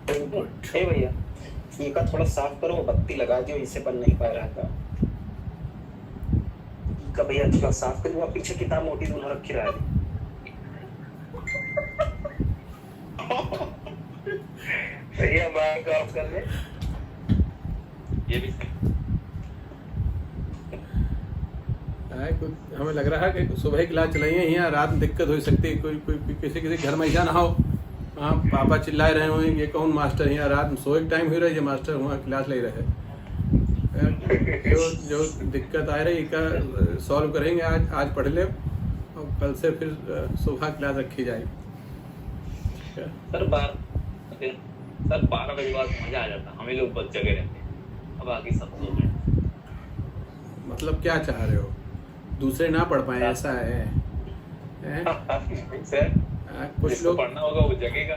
Good. हे भैया, ये का थोड़ा साफ करो, बत्ती लगा दियो, इसे बन नहीं पा रहा था। का भैया थोड़ा साफ कर दो, पीछे किताब मोटी दूल्हा रखी रहा है। भैया माइक ऑफ कर ले। ये भी कुछ हमें लग रहा है कि सुबह ही क्लास चलाई है, यहाँ रात में दिक्कत हो सकती है, कोई किसी घर में ऐसा ना हो, हाँ पापा चिल्लाए रहे होंगे ये कौन मास्टर यहाँ रात में सोए टाइम हो रहा है, ये मास्टर वहाँ क्लास ले रहे हैं। जो दिक्कत आ रही का सॉल्व करेंगे, आज पढ़ ले और कल से फिर सुबह क्लास रखी जाएगी। सर 12 बजे बाद मजा आ जाता, हमें लोग बस जगे रहते हैं, अब आगे सब सो गए। मतलब क्या चाह रहे हो, दूसरे ना पढ़ पाए ऐसा है? सर कुछ लोग पढ़ना होगा वो जगेगा।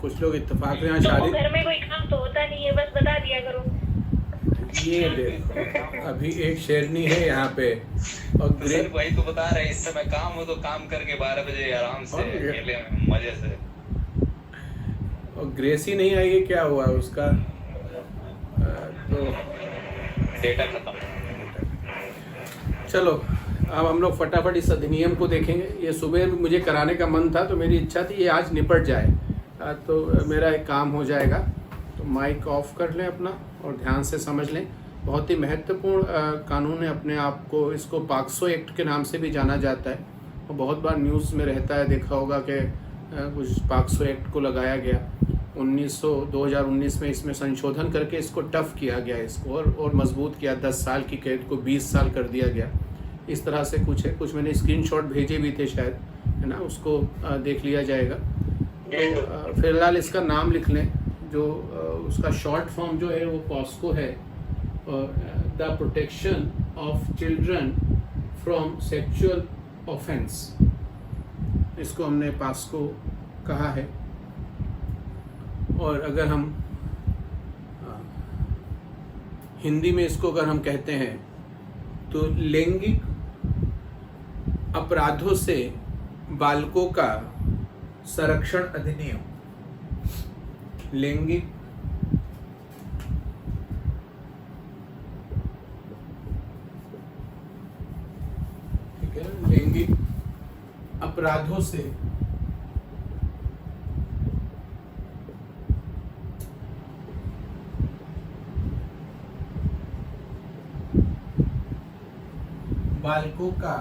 कुछ लोग इत्तेफाक से यहाँ शादी, घर में कोई काम तो होता नहीं है, बस बता दिया करो। ये देखो अभी एक शेरनी है यहाँ पे, और सर वही तो बता रहे, इस समय काम हो तो काम करके 12 बजे आराम से अकेले में मजे से। और ग्रेसी नहीं आएगी, क्या हुआ उसका? तो डेटा खत्म। चलो अब हम लोग फटाफट इस अधिनियम को देखेंगे। ये सुबह मुझे कराने का मन था, तो मेरी इच्छा थी ये आज निपट जाए, तो मेरा एक काम हो जाएगा। तो माइक ऑफ कर लें अपना और ध्यान से समझ लें। बहुत ही महत्वपूर्ण कानून है अपने आप को, इसको पॉक्सो एक्ट के नाम से भी जाना जाता है, और बहुत बार न्यूज़ में रहता है, देखा होगा कि कुछ पॉक्सो एक्ट को लगाया गया 2019 में, इसमें संशोधन करके इसको टफ किया गया, इसको और मजबूत किया, 10 साल की कैद को 20 साल कर दिया गया। इस तरह से कुछ है, कुछ मैंने स्क्रीनशॉट भेजे भी थे शायद, है ना, उसको देख लिया जाएगा। तो फिलहाल इसका नाम लिख लें, जो उसका शॉर्ट फॉर्म जो है वो पॉस्को है, the protection of children from sexual offence, इसको हमने पॉस्को कहा है। और अगर हम हिंदी में इसको अगर हम कहते हैं तो लैंगिक अपराधों से बालकों का संरक्षण अधिनियम, लैंगिक ठीक है, लैंगिक अपराधों से बालकों का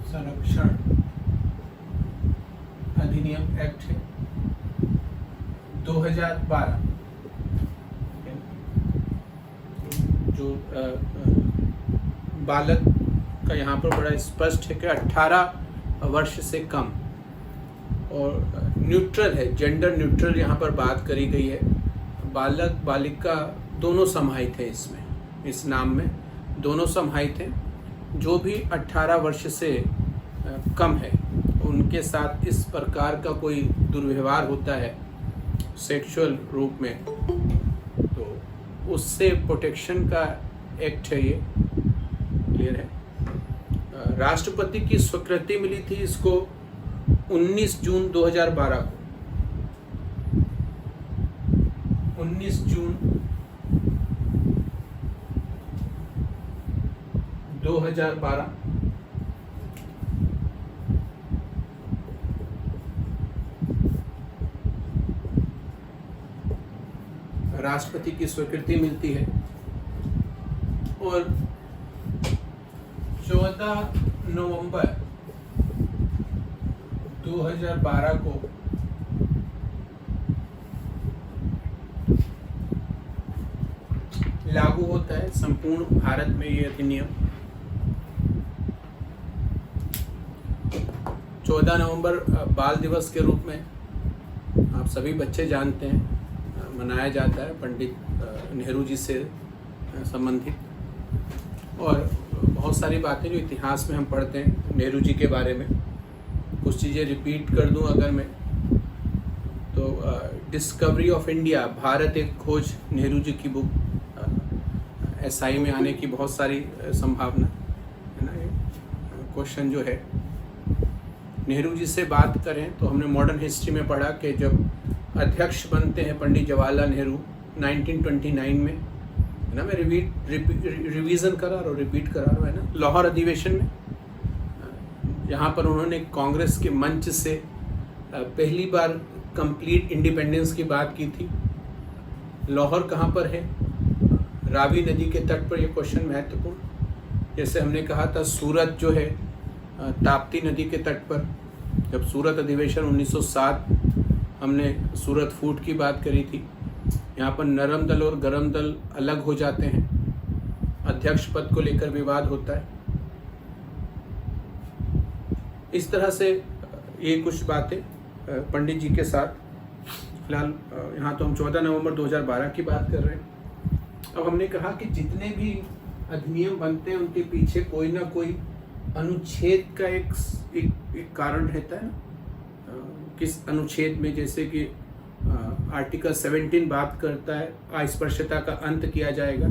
संरक्षण अधिनियम एक्ट है 2012, जो बालक का यहाँ पर बड़ा स्पष्ट है कि 18 वर्ष से कम, और न्यूट्रल है, जेंडर न्यूट्रल यहाँ पर बात करी गई है। बालक बालिका दोनों समाहित है इसमें, इस नाम में दोनों समाहित हैं। जो भी 18 वर्ष से कम है उनके साथ इस प्रकार का कोई दुर्व्यवहार होता है सेक्सुअल रूप में, तो उससे प्रोटेक्शन का एक्ट है ये, क्लियर है। राष्ट्रपति की स्वीकृति मिली थी इसको 19 जून 2012 को, 19 जून 2012 राष्ट्रपति की स्वीकृति मिलती है, और 14 नवंबर 2012 को लागू होता है संपूर्ण भारत में ये अधिनियम। 14 नवंबर बाल दिवस के रूप में आप सभी बच्चे जानते हैं मनाया जाता है, पंडित नेहरू जी से संबंधित, और बहुत सारी बातें जो इतिहास में हम पढ़ते हैं नेहरू जी के बारे में। कुछ चीज़ें रिपीट कर दूं अगर मैं, तो डिस्कवरी ऑफ इंडिया, भारत एक खोज, नेहरू जी की बुक, SI में आने की बहुत सारी संभावना है ना। क्वेश्चन जो है नेहरू जी से बात करें तो हमने मॉडर्न हिस्ट्री में पढ़ा कि जब अध्यक्ष बनते हैं पंडित जवाहरलाल नेहरू 1929 में, है ना, मैं रिवीजन करा रहा हूँ, रिपीट करा रहा हूँ, है ना, लाहौर अधिवेशन में, यहाँ पर उन्होंने कांग्रेस के मंच से पहली बार कंप्लीट इंडिपेंडेंस की बात की थी। लाहौर कहाँ पर है? रावी नदी के तट पर। ये क्वेश्चन महत्वपूर्ण। जैसे हमने कहा था सूरत जो है ताप्ती नदी के तट पर। जब सूरत अधिवेशन 1907 हमने सूरत फूट की बात करी थी। यहाँ पर नरम दल और गरम दल अलग हो जाते हैं, अध्यक्ष पद को लेकर विवाद होता है। इस तरह से ये कुछ बातें पंडित जी के साथ। फिलहाल यहाँ तो हम 14 नवंबर 2012 की बात कर रहे हैं। अब हमने कहा कि जितने भी अधिनियम बनते हैं उनके पीछे कोई ना कोई अनुच्छेद का एक कारण रहता है ना। किस अनुच्छेद में, जैसे कि आर्टिकल 17 बात करता है अस्पृश्यता का अंत किया जाएगा।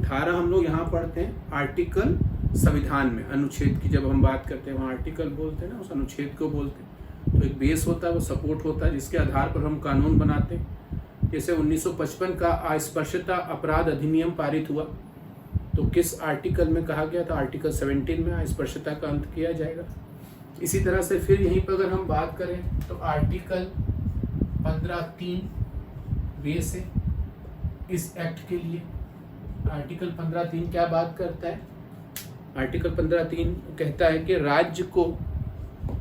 धारा हम लोग यहाँ पढ़ते हैं आर्टिकल संविधान में, अनुच्छेद की जब हम बात करते हैं वहाँ आर्टिकल बोलते हैं ना, उस अनुच्छेद को बोलते हैं। तो एक बेस होता है, वो सपोर्ट होता है, जिसके आधार पर हम कानून बनाते हैं। जैसे 1955 का अस्पृश्यता अपराध अधिनियम पारित हुआ, तो किस आर्टिकल में कहा गया था? आर्टिकल 17 में अस्पृश्यता का अंत किया जाएगा। इसी तरह से फिर यहीं पर अगर हम बात करें तो आर्टिकल 15(3) बेस है इस एक्ट के लिए। आर्टिकल 15(3) क्या बात करता है? आर्टिकल 15(3) कहता है कि राज्य को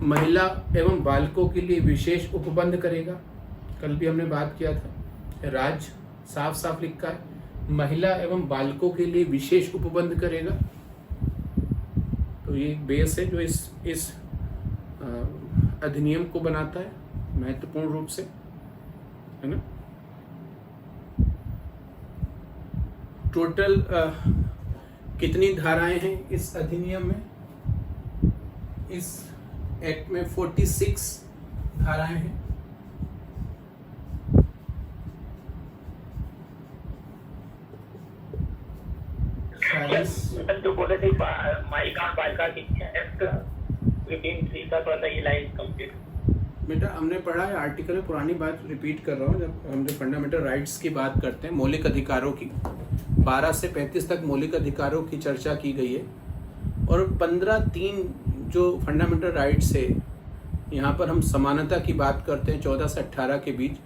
महिला एवं बालकों के लिए विशेष उपबंध करेगा। कल भी हमने बात किया था, राज्य साफ साफ लिखा है महिला एवं बालकों के लिए विशेष उपबंध करेगा। तो ये बेस है जो इस अधिनियम को बनाता है महत्वपूर्ण रूप से, है ना। टोटल कितनी धाराएं हैं इस अधिनियम में? इस एक्ट में 46 धाराएं हैं। जो बोले थे माइका बालिका शिक्षा एक्ट 18(3) का थोड़ा सा ये लाइन कंप्लीट। बेटा हमने पढ़ा है आर्टिकल में, पुरानी बात रिपीट कर रहा हूँ। जब हम जो फंडामेंटल राइट्स की बात करते हैं, मौलिक अधिकारों की, 12 से 35 तक मौलिक अधिकारों की चर्चा की गई है। और 15(3) जो फंडामेंटल राइट्स है, यहाँ पर हम समानता की बात करते हैं 14 से 18 के बीच।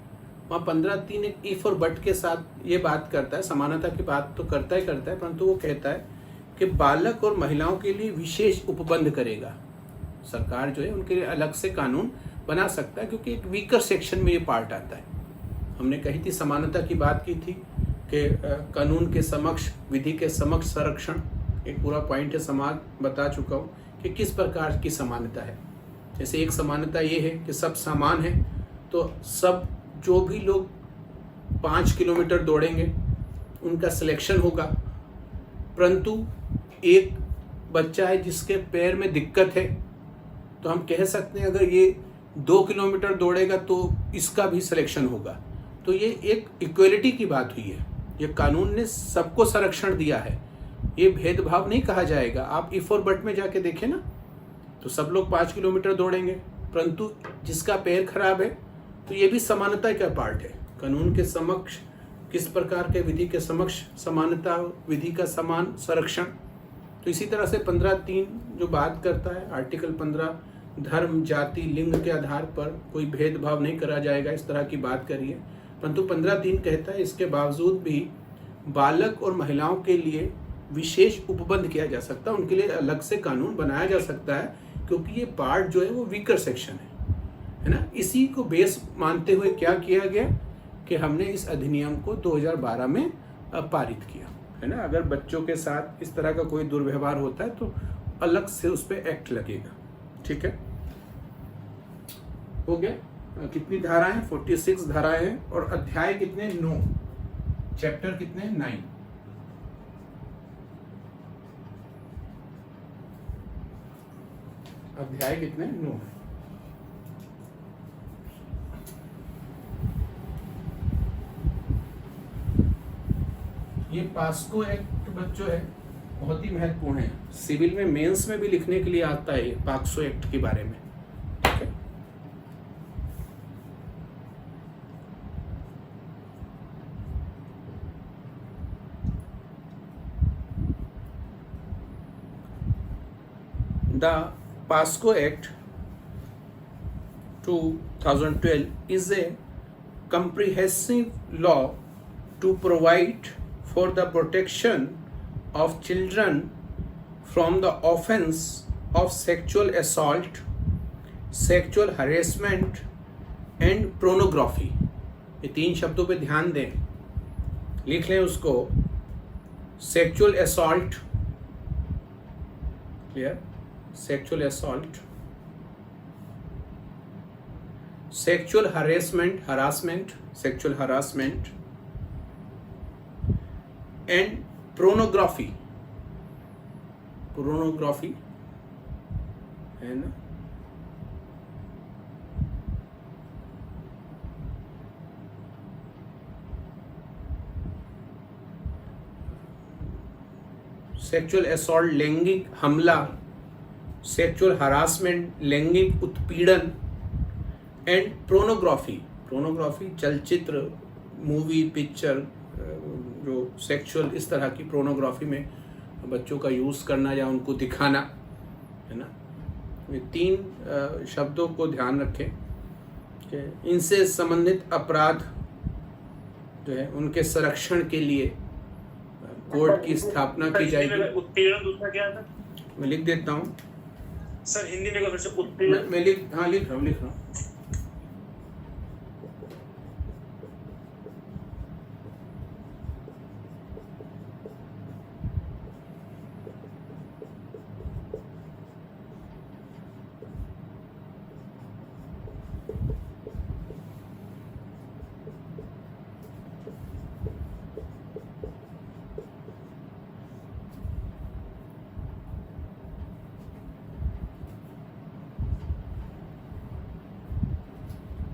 वहाँ 15(3) एक इफ और बट के साथ ये बात करता है, समानता की बात तो करता है, परंतु वो कहता है कि बालक और महिलाओं के लिए विशेष उपबंध करेगा। सरकार जो है उनके लिए अलग से कानून बना सकता है, क्योंकि एक वीकर सेक्शन में ये पार्ट आता है। हमने कही थी समानता की बात की थी कि कानून के समक्ष, विधि के समक्ष संरक्षण, एक पूरा पॉइंट है, समाज बता चुका हूँ कि किस प्रकार की समानता है। जैसे एक समानता ये है कि सब समान है, तो सब जो भी लोग 5 किलोमीटर दौड़ेंगे उनका सिलेक्शन होगा, परंतु एक बच्चा है जिसके पैर में दिक्कत है, तो हम कह सकते हैं अगर ये 2 किलोमीटर दौड़ेगा तो इसका भी सिलेक्शन होगा। तो ये एक इक्वलिटी की बात हुई है। ये कानून ने सबको संरक्षण दिया है, ये भेदभाव नहीं कहा जाएगा। आप इफ और बट में जाके देखें ना, तो सब लोग 5 किलोमीटर दौड़ेंगे, परंतु जिसका पैर खराब है, तो ये भी समानता का पार्ट है। कानून के समक्ष किस प्रकार के, विधि के समक्ष समानता, विधि का समान संरक्षण। तो इसी तरह से 15(3) जो बात करता है, आर्टिकल 15 धर्म, जाति, लिंग के आधार पर कोई भेदभाव नहीं करा जाएगा, इस तरह की बात करी है। परंतु 15(3) कहता है इसके बावजूद भी बालक और महिलाओं के लिए विशेष उपबंध किया जा सकता है, उनके लिए अलग से कानून बनाया जा सकता है, क्योंकि ये पार्ट जो है वो वीकर सेक्शन है ना। इसी को बेस मानते हुए क्या किया गया कि हमने इस अधिनियम को 2012 में पारित किया, है ना। अगर बच्चों के साथ इस तरह का कोई दुर्व्यवहार होता है तो अलग से उस पर एक्ट लगेगा। ठीक है, हो गया। कितनी धाराएं? 46 धाराएं हैं। और अध्याय कितने? 9। चैप्टर कितने? 9। अध्याय कितने? 9 है। ये पास्को एक्ट बच्चों है, बहुत ही महत्वपूर्ण है। सिविल में, मेंस में भी लिखने के लिए आता है पाक्सो एक्ट के बारे में। The POSCO Act 2012 is a comprehensive law to provide for the protection of children from the offense of sexual assault, sexual harassment and pornography. ये 3 शब्दों पे ध्यान दें, लिख लें उसको. Sexual assault, clear, sexual assault, sexual harassment, sexual harassment and pornography है ना. सेक्सुअल असॉल्ट लैंगिक हमला, सेक्सुअल हरासमेंट लैंगिक उत्पीड़न एंड पोर्नोग्राफी चलचित्र, मूवी, पिक्चर, जो सेक्सुअल इस तरह की पोर्नोग्राफी में बच्चों का यूज़ करना या उनको दिखाना, है ना. ये 3 शब्दों को ध्यान रखें कि इनसे संबंधित अपराध जो है उनके संरक्षण के लिए कोर्ट की स्थापना की जाएगी. उत्पीड़न दूसरा क्या था? मैं लिख देता हूँ सर, हिंदी में फिर से उत्पीड़न. मैं लिख रहा हूँ.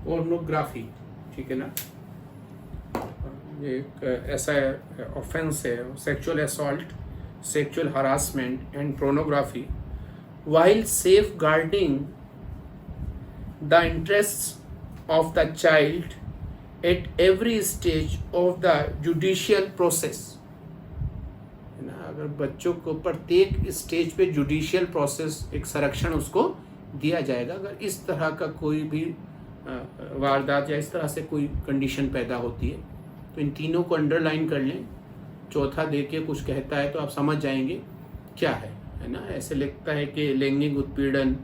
पोर्नोग्राफी, ठीक है ना. ये एक ऐसा ऑफेंस है, sexual assault, sexual harassment and pornography while safeguarding the interests of the child at every stage of the judicial process. है ना, अगर बच्चों को प्रत्येक स्टेज पे जुडिशियल प्रोसेस एक संरक्षण उसको दिया जाएगा. अगर इस तरह का कोई भी वारदात या इस तरह से कोई कंडीशन पैदा होती है तो इन तीनों को अंडरलाइन कर लें. चौथा देखिए कुछ कहता है तो आप समझ जाएंगे क्या है ना. ऐसे लिखता है कि लैंगिक उत्पीड़न,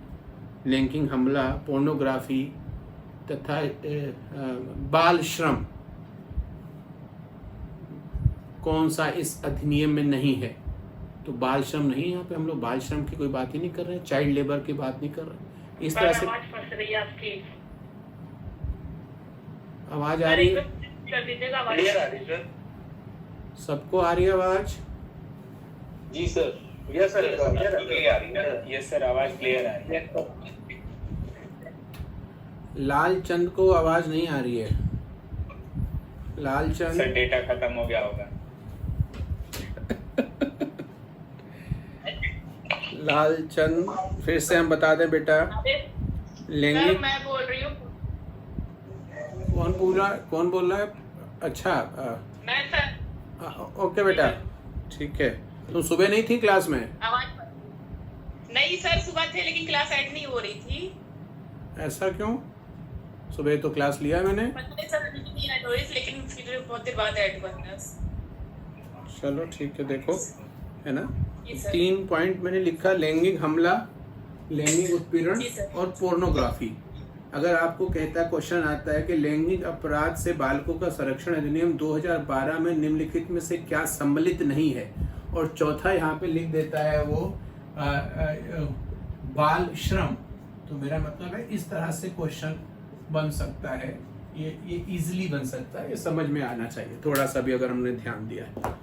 लैंगिक हमला, पोर्नोग्राफी तथा बाल श्रम कौन सा इस अधिनियम में नहीं है. तो बाल श्रम नहीं, यहाँ पे हम लोग बाल श्रम की कोई बात ही नहीं कर रहे हैं, चाइल्ड लेबर की बात नहीं कर रहे हैं. इस तरह से आवाज आ रही है, कर दीजिएगा क्लियर आ रही है सर? सबको आ रही है आवाज? जी सर. यस सर, क्लियर आ रही है. यस सर, आवाज क्लियर आ रही है. लाल चंद को आवाज नहीं आ रही है. लाल चंद, सर डेटा खत्म हो गया होगा. लाल चंद फिर से हम बता दें बेटा, लैंगिक, मैं बोल रही हूँ. कौन बोल रहा है? अच्छा, मैं सर. ओके बेटा, ठीक है. तुम सुबह नहीं थी क्लास में? आवाज नहीं सर, सुबह थे लेकिन क्लास ऐड नहीं हो रही थी. ऐसा क्यों? सुबह तो क्लास लिया मैंने. पता नहीं सर, नहीं ऐड हो रही, लेकिन फिर बहुत देर बाद ऐड हुआ. चलो ठीक है, देखो है ना. जी सर. 3 पॉइंट मैंने लिखा, लैंगिक हमला, लैंगिक उत्पीड़न जी सर. और पोर्नोग्राफी. अगर आपको कहता क्वेश्चन आता है कि लैंगिक अपराध से बालकों का संरक्षण अधिनियम 2012 में निम्नलिखित में से क्या सम्मिलित नहीं है, और चौथा यहाँ पे लिख देता है वो बाल श्रम, तो मेरा मतलब है इस तरह से क्वेश्चन बन सकता है. ये इजीली बन सकता है, ये समझ में आना चाहिए थोड़ा सा भी अगर हमने ध्यान दिया है.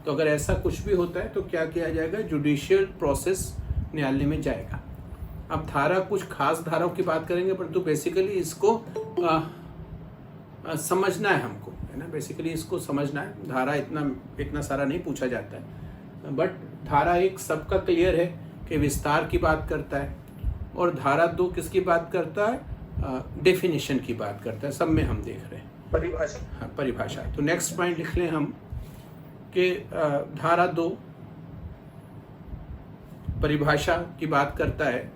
तो अगर ऐसा कुछ भी होता है तो क्या किया जाएगा, जुडिशियल प्रोसेस न्यायालय में जाएगा. अब धारा, कुछ खास धाराओं की बात करेंगे, परंतु बेसिकली इसको समझना है हमको, है ना. बेसिकली इसको समझना है. धारा इतना सारा नहीं पूछा जाता है, बट धारा 1 सबका क्लियर है कि विस्तार की बात करता है, और धारा 2 किसकी बात करता है, डेफिनेशन की बात करता है. सब में हम देख रहे हैं परिभाषा. हाँ, परिभाषा. तो नेक्स्ट पॉइंट लिख लें हम कि धारा 2 परिभाषा की बात करता है।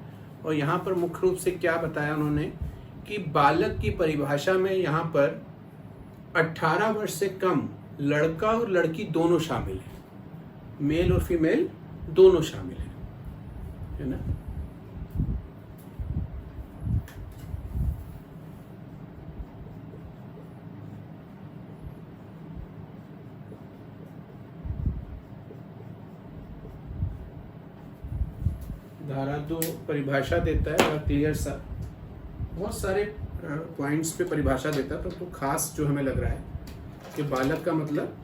और यहाँ पर मुख्य रूप से क्या बताया उन्होंने कि बालक की परिभाषा में यहाँ पर 18 वर्ष से कम लड़का और लड़की दोनों शामिल हैं, मेल और फीमेल दोनों शामिल हैं, है ना। धारा 2 परिभाषा देता है और क्लियर सा बहुत सारे पॉइंट्स पे परिभाषा देता है, तो खास जो हमें लग रहा है कि बालक का मतलब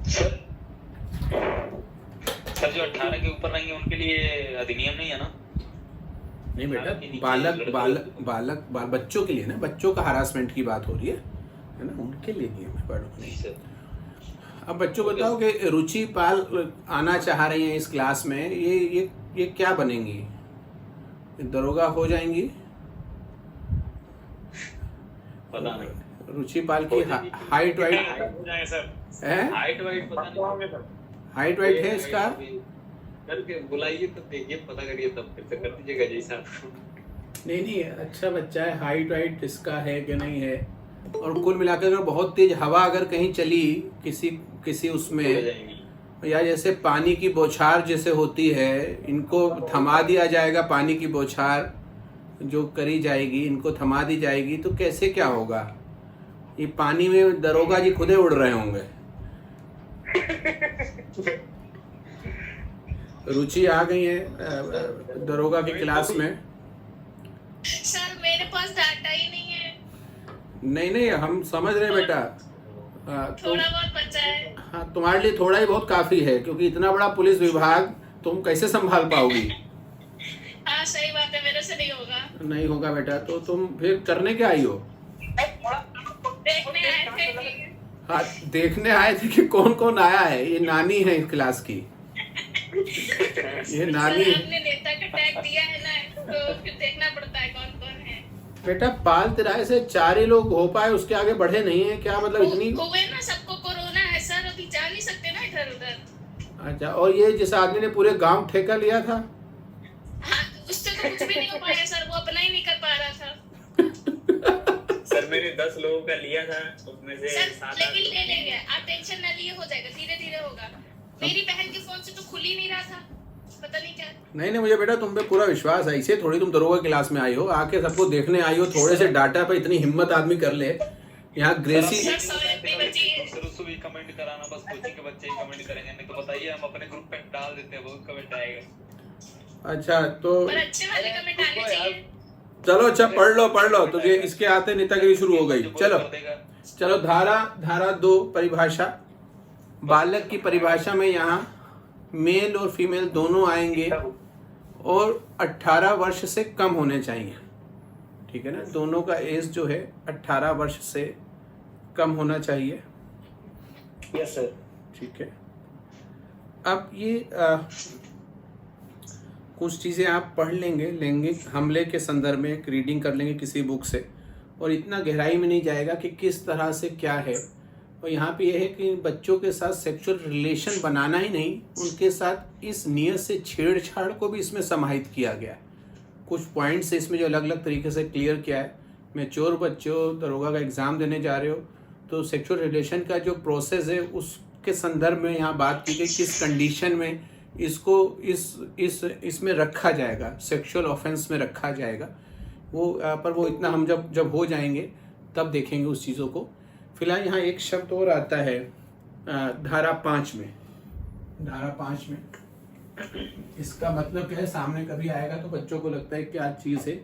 सर जो 18 के ऊपर रहेंगे उनके लिए अधिनियम नहीं है ना? नहीं बेटा, बच्चों के लिए ना, बच्चों का हरासमेंट की बात हो रही है ना, उनके लिए नियम है, बड़ों के लिए। अब बच्चों बताओ कि रुचि पाल आना चाह रही हैं इस क्लास में, ये क्या बनेंगी? दरोगा हो जाएंगी? पता नहीं। रुचि पाल की हाइट वाइट हो जाए सर, है, हाइट वाइट पता नहीं, हाइट वाइट है इसका। करके बुलाइए तो देखिए, पता करिए, तब फिर से कर दीजिएगा जैसा। नहीं, अच्छा बच्चा है, हाइट वाइट इसका है कि नहीं है। और कुल मिलाकर अगर बहुत तेज हवा अगर कहीं चली किसी उसमें, या जैसे पानी की बौछार जैसे होती है, इनको थमा दिया जाएगा, पानी की बौछार जो करी जाएगी इनको थमा दी जाएगी, तो कैसे क्या होगा? ये पानी में दरोगा जी खुदे उड़ रहे होंगे। रुचि आ गई है दरोगा की क्लास में। सर मेरे पास डाटा ही नहीं है। नहीं, हम समझ रहे बेटा, थोड़ा बहुत बचा है। हाँ, तुम्हारे लिए थोड़ा ही बहुत काफी है, क्योंकि इतना बड़ा पुलिस विभाग तुम कैसे संभाल पाओगी? हाँ सही बात है, मेरे से नहीं होगा। नहीं होगा बेटा, तो तुम फिर करने क्या आई हो? देखने आए थे कि हाँ, देखने आए थे कि कौन कौन आया है। ये नानी है इस क्लास की, ये नानी सर है। आपने नेता का टैग दिया है ना, तो फिर देखना पड़ता है कौन कौन है। बेटा पाल तिराए से 4 ही लोग हो पाए, उसके आगे बढ़े नहीं है क्या? मतलब इतनी हुए ना, सबको कोरोना है सर, अभी जा नहीं सकते ना इधर उधर। अच्छा, और ये जिस आदमी ने पूरे गांव ठेका लिया था, हाँ, उससे तो कुछ भी नहीं हो पाया सर, वो अपना ही नहीं कर पा रहा था। सर मैंने 10 लोगों का लिया था, उसमें से सर 7-8 लेकिन ले लेंगे, आप टेंशन ना लिए, हो जाएगा, धीरे धीरे होगा। मेरी बहन के फोन से तो खुल ही नहीं रहा था, पता नहीं क्या। नहीं मुझे बेटा तुम पे पूरा विश्वास है। इसे थोड़ी तुम दरोगा क्लास में आई हो, आके सबको देखने आई हो, थोड़े से डाटा पे इतनी हिम्मत आदमी कर ले। यहाँ ग्रेसी सर सवाल बची है। शुरू भी कमेंट कराना, बस कोचिंग के बच्चे ही कमेंट करेंगे, नहीं तो बताइए हम अपने ग्रुप पे डाल देते हैं, बहुत कमेंट आएगा। अच्छा तो पर अच्छे वाले कमेंट आने चाहिए। चलो अच्छा पढ़ लो तुझे इसके आते नेतागिरी शुरू हो गई। चलो धारा 2 परिभाषा, बालक की परिभाषा में यहाँ मेल और फीमेल दोनों आएंगे और 18 वर्ष से कम होने चाहिए, ठीक है ना। दोनों का एज जो है 18 वर्ष से कम होना चाहिए। Yes sir. ठीक है। अब ये कुछ चीज़ें आप पढ़ लेंगे लैंगिक हमले के संदर्भ में, एक रीडिंग कर लेंगे किसी बुक से, और इतना गहराई में नहीं जाएगा कि किस तरह से क्या है। और यहाँ पे यह है कि बच्चों के साथ सेक्सुअल रिलेशन बनाना ही नहीं, उनके साथ इस नियत से छेड़छाड़ को भी इसमें समाहित किया गया। कुछ पॉइंट्स इसमें जो अलग अलग तरीके से क्लियर किया है। मैच्योर बच्चों दरोगा का एग्ज़ाम देने जा रहे हो तो सेक्सुअल रिलेशन का जो प्रोसेस है उसके संदर्भ में यहाँ बात की गई, किस कंडीशन में इसको इसमें रखा जाएगा, सेक्सुअल ऑफेंस में रखा जाएगा। वो पर वो इतना हम जब हो जाएंगे तब देखेंगे उस चीज़ों को। फिलहाल यहाँ एक शब्द और आता है धारा 5 में। धारा 5 में इसका मतलब क्या है, सामने कभी आएगा तो बच्चों को लगता है क्या चीज़ है,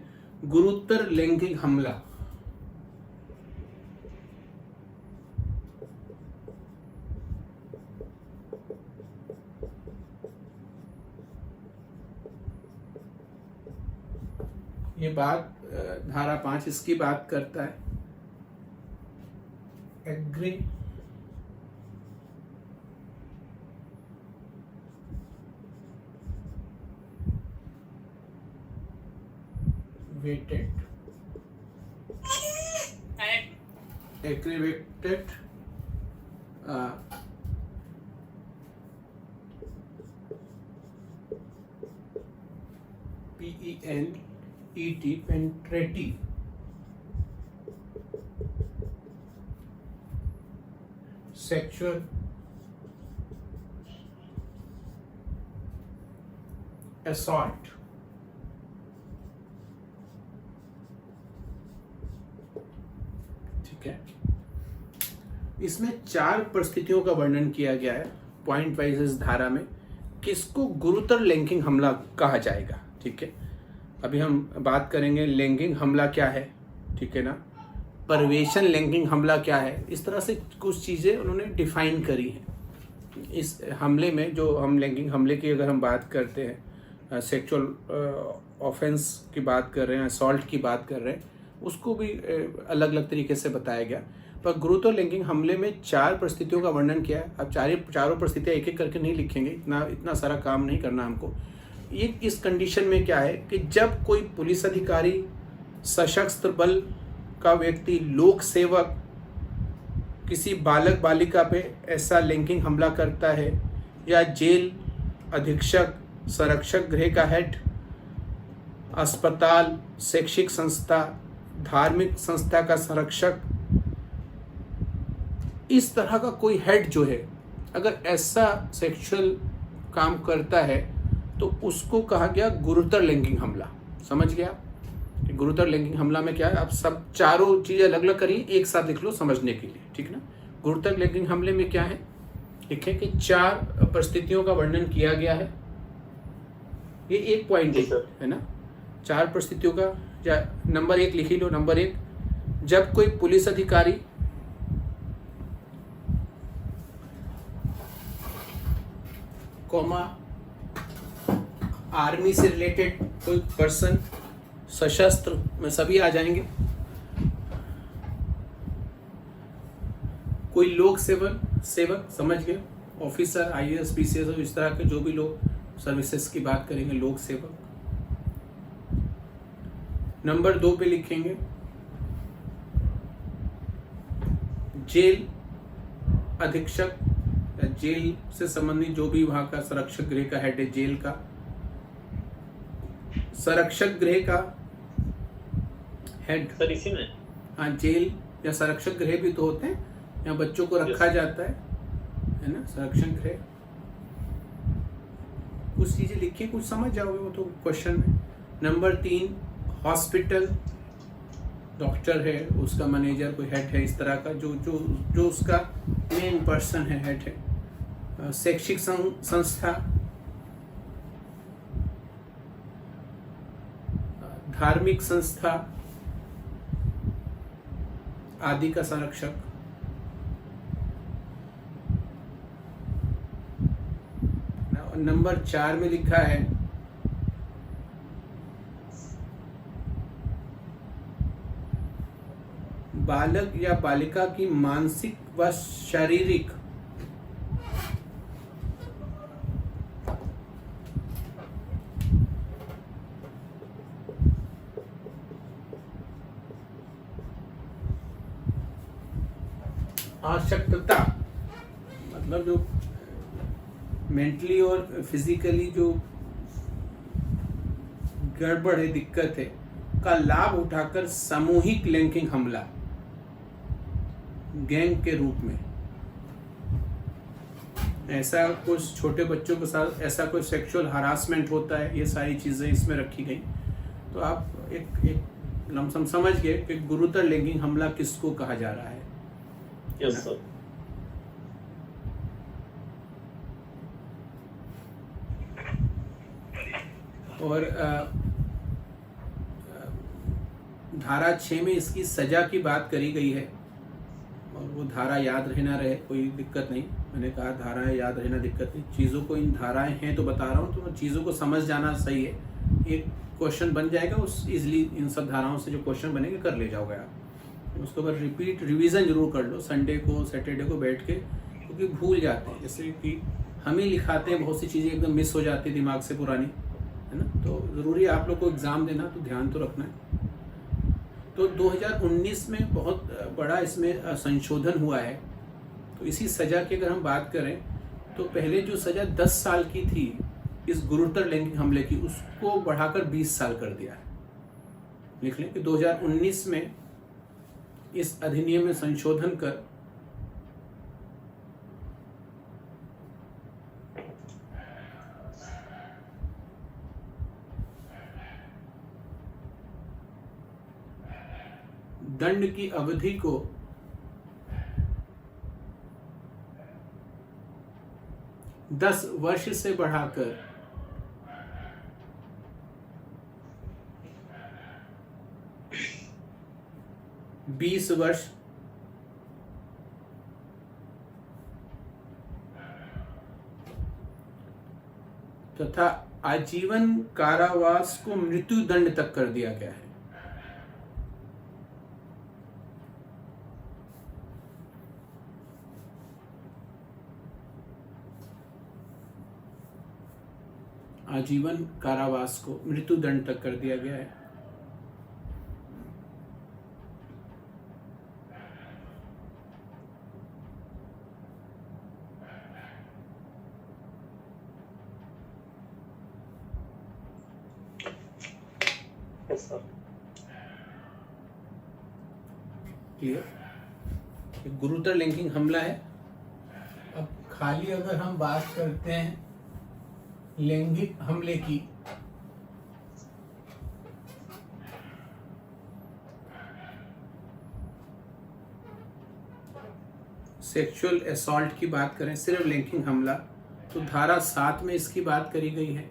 गुरुतर लैंगिक हमला। ये बात धारा 5 इसकी बात करता है। aggravated पेंट्रेटिव, सेक्सुअल असॉल्ट, ठीक है। इसमें 4 परिस्थितियों का वर्णन किया गया है पॉइंट वाइज इस धारा में, किसको गुरुतर लैंगिक हमला कहा जाएगा, ठीक है। अभी हम बात करेंगे लैंगिक हमला क्या है, ठीक है ना, परवेशन लैंगिक हमला क्या है, इस तरह से कुछ चीज़ें उन्होंने डिफाइन करी हैं। इस हमले में जो हम लैंगिक हमले की अगर हम बात करते हैं, सेक्सुअल ऑफेंस की बात कर रहे हैं, असॉल्ट की बात कर रहे हैं, उसको भी अलग अलग तरीके से बताया गया। पर गुरुतर लैंगिक हमले में 4 परिस्थितियों का वर्णन किया है। अब चारों परिस्थितियाँ एक एक करके नहीं लिखेंगे, इतना सारा काम नहीं करना हमको। ये इस कंडीशन में क्या है कि जब कोई पुलिस अधिकारी, सशस्त्र बल का व्यक्ति, लोक सेवक किसी बालक बालिका पे ऐसा लैंगिक हमला करता है, या जेल अधीक्षक, संरक्षक गृह का हेड, अस्पताल, शैक्षिक संस्था, धार्मिक संस्था का संरक्षक, इस तरह का कोई हेड जो है अगर ऐसा सेक्सुअल काम करता है तो उसको कहा गया गुरुतर लैंगिक हमला। समझ गया? गुरुतर लैंगिक हमला में क्या है, आप सब चारों चीजें अलग अलग करिए, एक साथ लिख लो समझने के लिए, ठीक ना। गुरुतर लैंगिक हमले में क्या है, लिखें कि 4 परिस्थितियों का वर्णन किया गया है। ये एक पॉइंट है ना, 4 परिस्थितियों का, या नंबर 1 लिख ही लो। नंबर 1, जब कोई पुलिस अधिकारी आर्मी से रिलेटेड कोई पर्सन, सशस्त्र में सभी आ जाएंगे, कोई लोक सेवक समझ गए, ऑफिसर, IAS, PCS, इस तरह के जो भी लोग सर्विसेज की बात करेंगे, लोक सेवक। नंबर 2 पे लिखेंगे जेल अधीक्षक, जेल से संबंधित जो भी वहां का संरक्षक गृह का हेड है, जेल का, संरक्षक गृह का हेड। सर इसी में, हाँ, जेल या संरक्षक गृह भी तो होते हैं, यहाँ बच्चों को रखा जाता है ना, संरक्षण गृह। कुछ चीजें लिखिए, कुछ समझ जाओगे वो तो क्वेश्चन में। नंबर 3, हॉस्पिटल, डॉक्टर है, उसका मैनेजर कोई हेड है, इस तरह का जो उसका मेन पर्सन है, हेड है। शैक्षिक संस्था, धार्मिक संस्था आदि का संरक्षक। नंबर 4 में लिखा है बालक या बालिका की मानसिक व शारीरिक अशक्तता, मतलब जो मेंटली और फिजिकली जो गड़बड़ है, दिक्कत है, का लाभ उठाकर सामूहिक लैंगिक हमला गैंग के रूप में, ऐसा कुछ छोटे बच्चों के साथ ऐसा कोई सेक्सुअल हरासमेंट होता है, ये सारी चीजें इसमें रखी गई। तो आप एक लमसम समझ गए कि गुरुतर लैंगिक हमला किसको कहा जा रहा है। Yes sir. और धारा 6 में इसकी सजा की बात करी गई है, और वो धारा याद रहे ना रहे कोई दिक्कत नहीं। मैंने कहा धाराएं याद रहना दिक्कत नहीं, चीज़ों को, इन धाराएं हैं तो बता रहा हूँ, तो चीज़ों को समझ जाना सही है। एक क्वेश्चन बन जाएगा, उस इजली इन सब धाराओं से जो क्वेश्चन बनेंगे कर ले जाओगे आप। उसके बाद रिवीजन जरूर कर लो संडे को, सैटरडे को बैठ के, क्योंकि भूल जाते हैं। जैसे कि हम ही लिखाते हैं, बहुत सी चीज़ें एकदम मिस हो जाती है दिमाग से पुरानी, है ना। तो ज़रूरी है आप लोग को एग्ज़ाम देना, तो ध्यान तो रखना है। तो 2019 में बहुत बड़ा इसमें संशोधन हुआ है। तो इसी सज़ा की अगर हम बात करें तो पहले जो सज़ा 10 साल की थी, इस गुरुतर लैंगिक हमले की उसको बढ़ाकर 20 साल कर दिया है। लिख लें कि 2019 में इस अधिनियम में संशोधन कर दंड की अवधि को 10 वर्ष से बढ़ाकर 20 वर्ष तथा आजीवन कारावास को मृत्यु दंड तक कर दिया गया है। आजीवन कारावास को मृत्यु दंड तक कर दिया गया है। Yes sir. क्लियर? गुरुतर लैंगिक हमला है। अब खाली अगर हम बात करते हैं लैंगिक हमले की, सेक्सुअल असॉल्ट की बात करें, सिर्फ लैंगिक हमला, तो धारा 7 में इसकी बात करी गई है।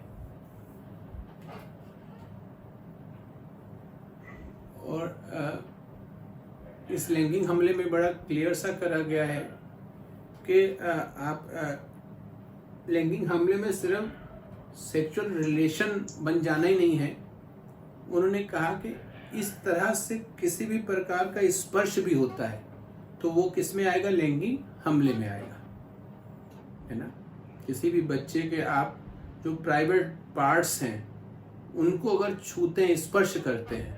और इस लैंगिक हमले में बड़ा क्लियर सा करा गया है कि आप लैंगिक हमले में सिर्फ सेक्सुअल रिलेशन बन जाना ही नहीं है। उन्होंने कहा कि इस तरह से किसी भी प्रकार का स्पर्श भी होता है तो वो किस में आएगा? लैंगिक हमले में आएगा, है ना। किसी भी बच्चे के आप जो प्राइवेट पार्ट्स हैं उनको अगर छूते हैं, स्पर्श करते हैं,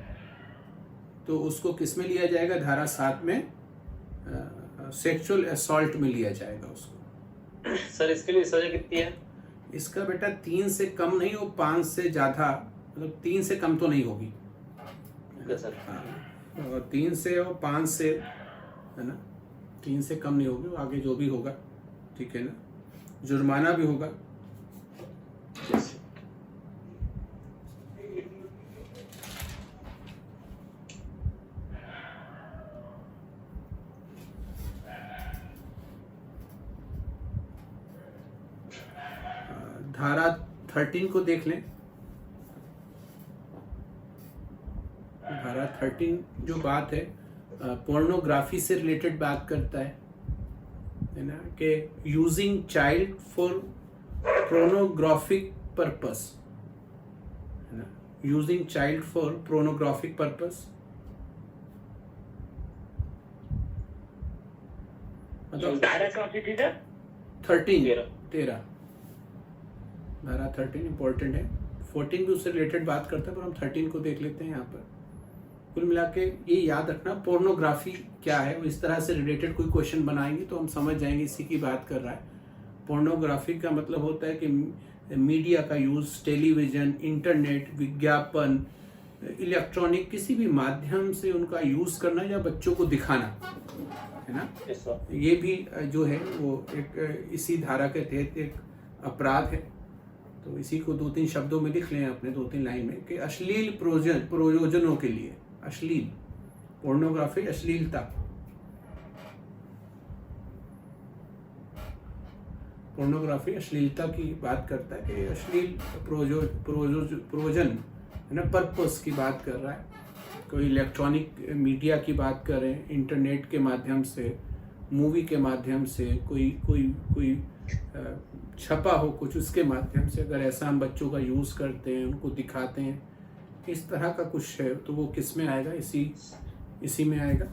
तो उसको किस में लिया जाएगा? धारा 7 में सेक्सुअल असॉल्ट में लिया जाएगा उसको। सर इसके लिए सजा कितनी है? इसका बेटा 3 से कम नहीं हो, 5 से ज़्यादा, मतलब 3 से कम तो नहीं होगी सर। हाँ, और 3 से और 5 से, है ना, 3 से कम नहीं होगी। आगे जो भी होगा, ठीक है ना, जुर्माना भी होगा। धारा 13 को देख लें। धारा 13 जो बात है पोर्नोग्राफी से रिलेटेड बात करता है ना, कि using child for pornographic purpose, है ना, using child for pornographic purpose, मतलब धारा कौन सी थी सर? 13 धारा 13 इंपॉर्टेंट है। 14 भी उससे रिलेटेड बात करता है, पर हम 13 को देख लेते हैं यहाँ पर। कुल मिला के ये याद रखना पोर्नोग्राफी क्या है, इस तरह से रिलेटेड कोई क्वेश्चन बनाएंगे तो हम समझ जाएंगे इसी की बात कर रहा है। पोर्नोग्राफी का मतलब होता है कि मीडिया का यूज़, टेलीविज़न, इंटरनेट, विज्ञापन, इलेक्ट्रॉनिक किसी भी माध्यम से उनका यूज़ करना या बच्चों को दिखाना, है ना। ये भी जो है वो एक इसी धारा के तहत एक अपराध है। तो इसी को 2-3 शब्दों में लिख लें अपने 2-3 लाइन में कि अश्लील प्रयोजनों के लिए, अश्लील पोर्नोग्राफी, अश्लीलता, पोर्नोग्राफी अश्लीलता की बात करता है कि अश्लील प्रयोजन, है ना, पर्पस की बात कर रहा है। कोई इलेक्ट्रॉनिक मीडिया की बात करें, इंटरनेट के माध्यम से, मूवी के माध्यम से, कोई छपा हो कुछ, उसके माध्यम से अगर ऐसा हम बच्चों का यूज़ करते हैं, उनको दिखाते हैं, इस तरह का कुछ है तो वो किस में आएगा? इसी में आएगा।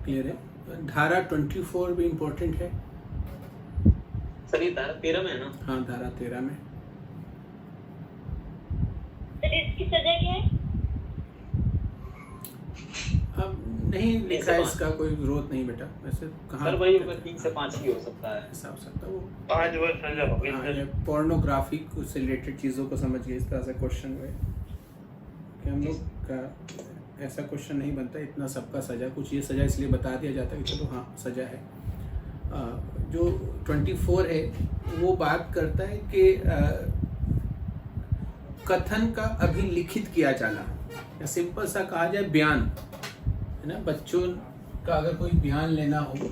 क्लियर है? धारा 24 भी इम्पोर्टेंट है। सर सर ये धारा 13 में है ना? हाँ, धारा 13 में। सर इसकी सजा क्या है? अब नहीं लिखा है इसका, कोई जरूरत नहीं बेटा। वैसे कहाँ सर वही 3 से 5 की हो सकता है। हिसाब सकता वो 5 वर्ष सजा होगी हाँ, सर। ये पोर्नोग्राफी से रिलेटेड चीज़ों को समझ गए इस तरह से क्वेश्चन हुए कि हम लोग का ऐसा क्वेश्चन नहीं बनता इतना सबका सजा, कुछ ये सजा इसलिए बता दिया जाता है कि चलो हाँ सजा है। जो 24 है वो बात करता है कि कथन का अभिलिखित किया जाना, या सिंपल सा कहा जाए बयान है ना। बच्चों का अगर कोई बयान लेना हो,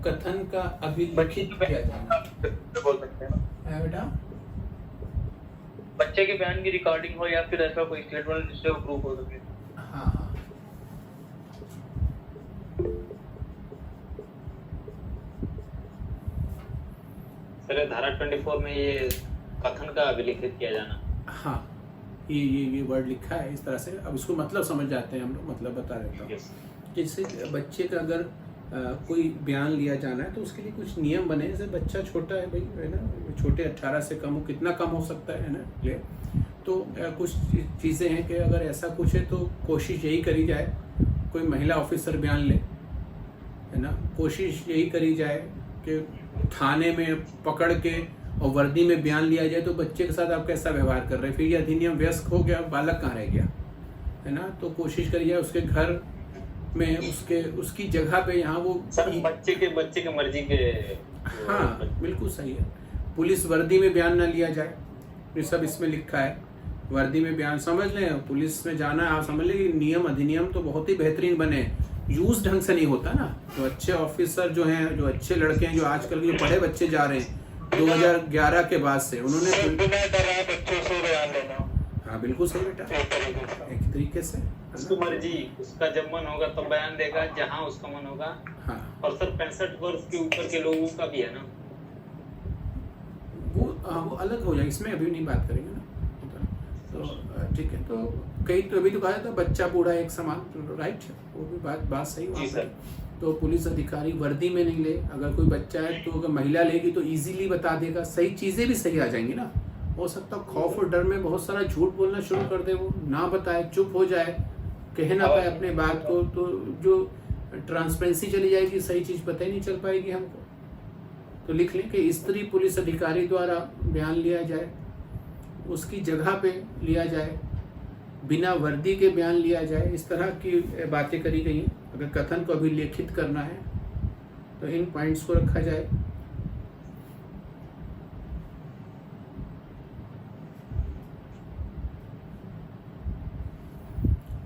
कथन का अभिलिखित किया जाना बोल सकते हैं ना। है बेटा। बच्चे के बयान की रिकॉर्डिंग हो या फिर ऐसा कोई स्टेटमेंट जिससे वो प्रूफ हो सके। हाँ हाँ, सर धारा 24 में ये कथन का अभिलिखित किया जाना। हाँ, ये वर्ड लिखा है इस तरह से। अब इसको मतलब समझ जाते हैं हम लोग, मतलब बता देता हूँ। यस जैसे बच्चे का अगर कोई बयान लिया जाना है तो उसके लिए कुछ नियम बने। जैसे बच्चा छोटा है भाई, है ना, छोटे 18 से कम हो, कितना कम हो सकता है ना ले, तो कुछ चीज़ें हैं कि अगर ऐसा कुछ है तो कोशिश यही करी जाए कोई महिला ऑफिसर बयान ले, है ना। कोशिश यही करी जाए कि थाने में पकड़ के और वर्दी में बयान लिया जाए तो बच्चे के साथ आप कैसा व्यवहार कर रहे हैं। फिर ये अधिनियम वयस्क हो गया, बालक कहाँ रह गया, है ना। तो कोशिश करी जाए उसके घर में उसकी जगह पे यहाँ वो सर बच्चे के मर्जी के। हाँ बिल्कुल सही है। पुलिस वर्दी में बयान ना लिया जाए, ये सब इसमें लिखा है। वर्दी में बयान समझ लें, पुलिस में जाना आप समझ लें। नियम अधिनियम तो बहुत ही बेहतरीन बने, यूज ढंग से नहीं होता ना। जो अच्छे ऑफिसर जो हैं, जो अच्छे लड़के हैं, जो आजकल के जो पढ़े बच्चे जा रहे हैं 2011 के बाद से, उन्होंने बच्चों से बयान लेना। हाँ बिल्कुल सही बेटा, एक तरीके से उसकी मर्जी, उसका जब मन होगा तब बयान देगा, जहाँ उसका मन होगा। हाँ और सर 65 वर्ष के ऊपर के लोगों का भी है ना वो अलग हो जाए, इसमें अभी नहीं बात करेंगे ना। तो ठीक है। तो कई तो अभी तो कहा जाता बच्चा बूढ़ा एक समान, राइट, वो भी बात सही जी वहाँ सर। पर। तो पुलिस अधिकारी वर्दी में नहीं ले, अगर कोई बच्चा है तो अगर महिला लेगी तो इजीली बता देगा, सही चीज़ें भी सही आ जाएंगी ना। हो सकता है खौफ और डर में बहुत सारा झूठ बोलना शुरू कर दे, वो ना बताए, चुप हो जाए, कह ना पाए अपने बात को, तो जो ट्रांसपेरेंसी चली जाएगी, सही चीज़ पता ही नहीं चल पाएगी हमको। तो लिख लें कि स्त्री पुलिस अधिकारी द्वारा बयान लिया जाए, उसकी जगह पे लिया जाए, बिना वर्दी के बयान लिया जाए, इस तरह की बातें करी गई हैं। अगर कथन को अभिलेखित करना है तो इन पॉइंट्स को रखा जाए।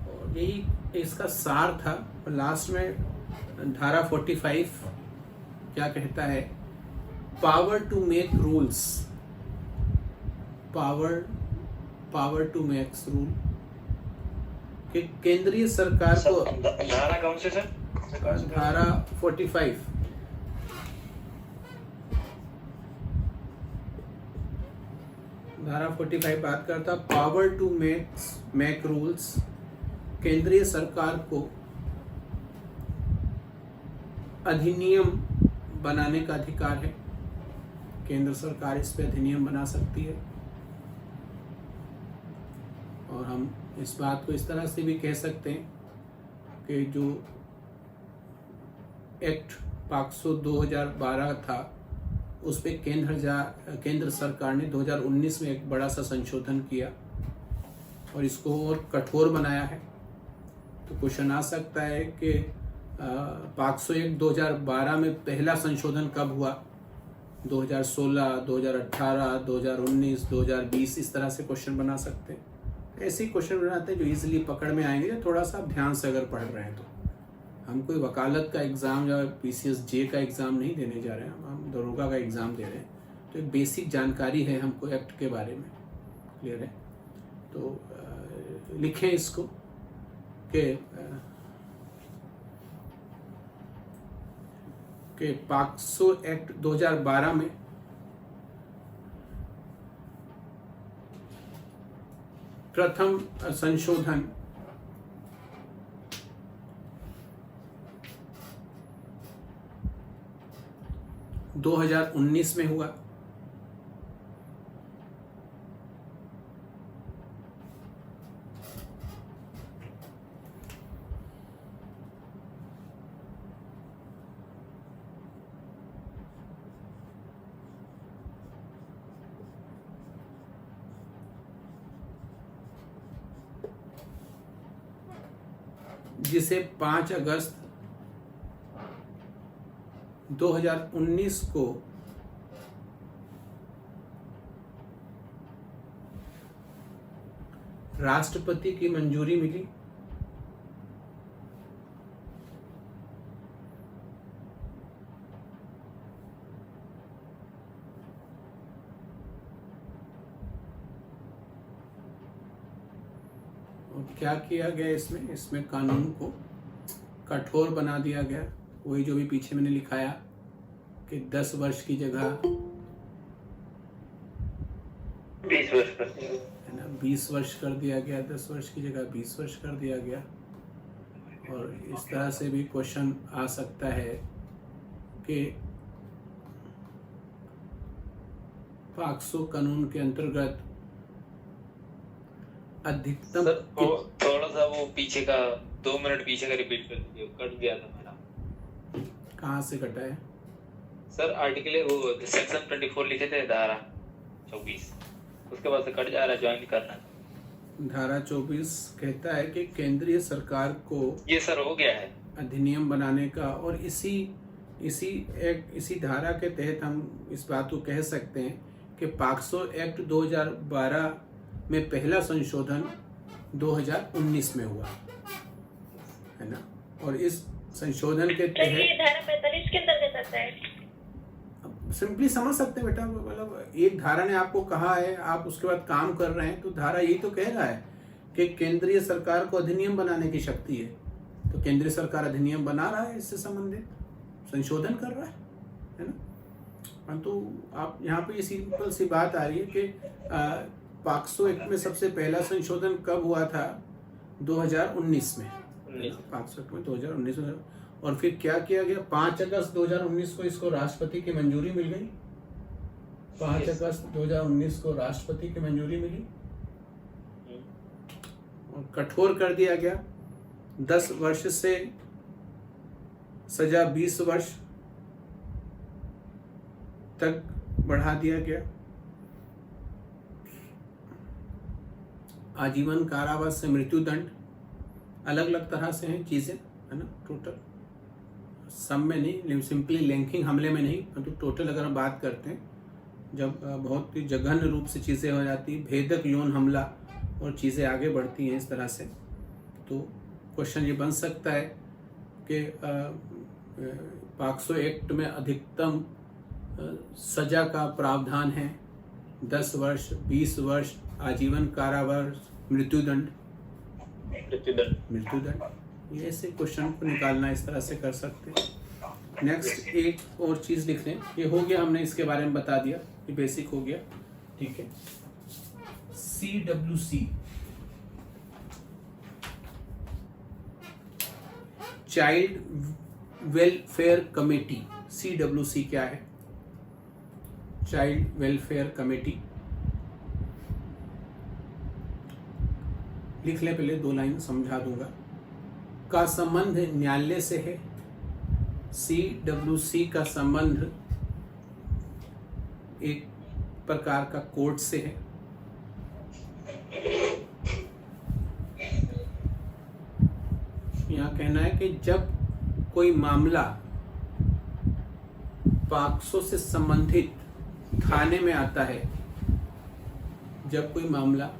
और यही इसका सार था। और लास्ट में धारा 45 क्या कहता है, power to make rules, power to make rule, कि केंद्रीय सरकार को। धारा कौन से सर? धारा 45 बात करता पावर टू मेक रूल्स, केंद्रीय सरकार को अधिनियम बनाने का अधिकार है। केंद्र सरकार इस पे अधिनियम बना सकती है। और हम इस बात को इस तरह से भी कह सकते हैं कि जो एक्ट पाक्सो 2012 था, उस पे केंद्र सरकार ने 2019 में एक बड़ा सा संशोधन किया और इसको और कठोर बनाया है। तो क्वेश्चन आ सकता है कि पाक्सो एक्ट 2012 में पहला संशोधन कब हुआ, 2016, 2018, 2019, 2020, इस तरह से क्वेश्चन बना सकते हैं। ऐसे ही क्वेश्चन बनाते हैं जो इजीली पकड़ में आएंगे, थोड़ा सा ध्यान से अगर पढ़ रहे हैं तो। हम कोई वकालत का एग्ज़ाम या PCSJ का एग्ज़ाम नहीं देने जा रहे हैं, हम दरोगा का एग्ज़ाम दे रहे हैं। तो एक बेसिक जानकारी है हमको एक्ट के बारे में, क्लियर है। तो लिखें इसको कि पाक्सो एक्ट 2012 में प्रथम संशोधन 2019 में हुआ जिसे 5 अगस्त 2019 को राष्ट्रपति की मंजूरी मिली। और क्या किया गया इसमें कानून को कठोर बना दिया गया। वही जो भी पीछे मैंने लिखाया कि 10 वर्ष की जगह 20 वर्ष कर दिया। है ना 20 वर्ष कर दिया गया, 10 वर्ष की जगह 20 वर्ष कर दिया गया। और इस तरह से भी क्वेश्चन आ सकता है कि पॉक्सो कानून के अंतर्गत अधिकतम सर थोड़ा सा वो पीछे का 2 मिनट पीछे का रिपीट कर दीजिए, कट गया था मेरा। कहाँ से कटा है? सर आर्टिकल वो सेक्शन 24 लिखे थे, धारा 24, उसके बाद से कट जा रहा है, ज्वाइन करना। धारा 24 कहता है कि केंद्रीय सरकार को ये सर हो गया है अधिनियम बनाने का, और इसी धारा के तहत हम इस बात को कह सकते हैं कि पॉक्सो एक्ट 2012 में पहला संशोधन 2019 में हुआ है ना। और इस संशोधन के तो ये तहत धारा 45 के अंतर्गत आता है। सिंपली समझ सकते हैं बेटा, मतलब एक धारा ने आपको कहा है, आप उसके बाद काम कर रहे हैं, तो धारा यही तो कह रहा है कि केंद्रीय सरकार को अधिनियम बनाने की शक्ति है। तो केंद्रीय सरकार अधिनियम बना रहा है, इससे संबंधित संशोधन कर रहा है ना। परंतु आप यहाँ पे ये सिंपल सी बात आ रही है कि पॉक्सो एक्ट में सबसे पहला संशोधन कब हुआ था? 2019 में। पॉक्सो एक्ट में 2019 में। और फिर क्या किया गया? 5 अगस्त 2019 को इसको राष्ट्रपति की मंजूरी मिल गई। 5 अगस्त 2019 को राष्ट्रपति की मंजूरी मिली और कठोर कर दिया गया। 10 वर्ष से सजा 20 वर्ष तक बढ़ा दिया गया। आजीवन कारावास से मृत्यु दंड, अलग अलग तरह से हैं चीजें, है ना। टोटल सब में नहीं, सिंपली लैंगिक हमले में नहीं, परंतु टोटल अगर हम बात करते हैं, जब बहुत ही जघन्य रूप से चीज़ें हो जाती, भेदक यौन हमला और चीज़ें आगे बढ़ती हैं इस तरह से, तो क्वेश्चन ये बन सकता है कि पॉक्सो एक्ट में अधिकतम सजा का प्रावधान है 10 वर्ष, 20 वर्ष, आजीवन कारावास, मृत्युदंड। ये ऐसे क्वेश्चन को निकालना इस तरह से कर सकते हैं। नेक्स्ट एक और चीज़ लिख लें, ये हो गया, हमने इसके बारे में बता दिया, ये बेसिक हो गया, ठीक है। CWC child welfare committee. CWC क्या है? Child welfare committee. लिख ले, पहले 2 लाइन समझा दूंगा। का संबंध न्यायालय से है। CWC का संबंध एक प्रकार का कोर्ट से है। यहाँ कहना है कि जब कोई मामला पॉक्सो से संबंधित थाने में आता है, जब कोई मामला